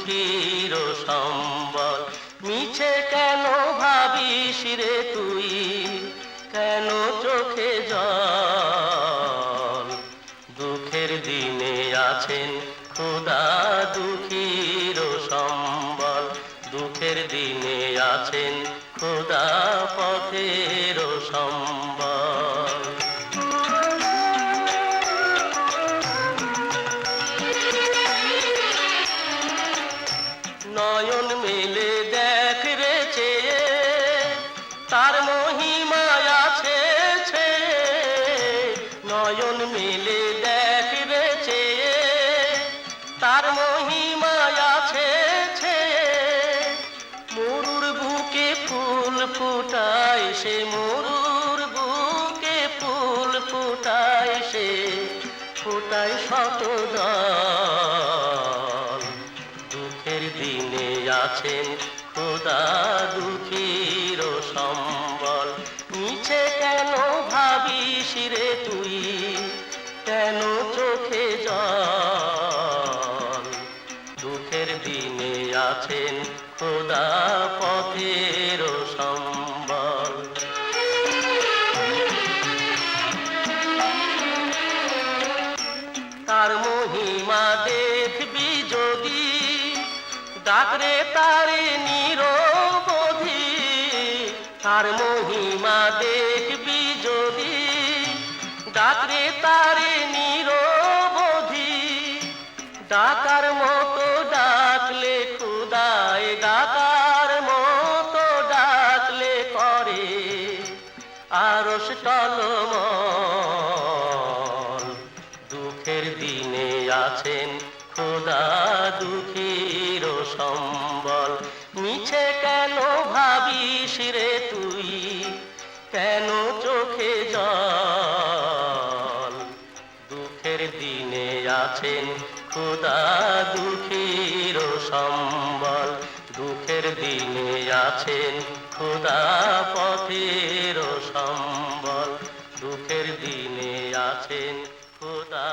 দুঃখীর সম্বল। মিছে কেন ভাবিস রে তুই, কেন চোখে জল? দুঃখের দিনে আছেন খোদা দুঃখীর সম্বল। দুঃখের দিনে আছেন খোদা পথের সম্বল। নয়ন মেলে দেখ রে চেয়ে, তার মহিমা আছে ছেয়ে। নয়ন মেলে দেখ রে চেয়ে, তার মহিমা আছে ছেয়ে। মরুর বুকে ফুল ফুটায় সে, মরুর বুকে ফুল ফুটায় সে, ফুটায় শত দল। দুঃখের দিনে আছেন খোদা দুঃখীর সম্বল। মিছে কেন ভাবিস রে তুই, কেন চোখে জল? দুঃখের দিনে আছেন খোদা পথের সম্বল। তার মহিমা দেখবি যদি, ডাকরে তারে নিরবধি। তার মহিমা দেখবি যদি, ডাকরে তারে নিরবধি। ডাকার মতো ডাকলে খোদায়, ডাকার মতো ডাকলে করে আরশ টলমল। দুঃখের দিনে আছেন খোদা দুঃখীর সম্বল। মিছে কেন ভাবিস রে তুই, কেন চোখে জল? দুঃখের দিনে আছেন খোদা দুঃখীর সম্বল। দুঃখের দিনে আছেন খোদা পথের সম্বল। দুঃখের দিনে আছেন খোদা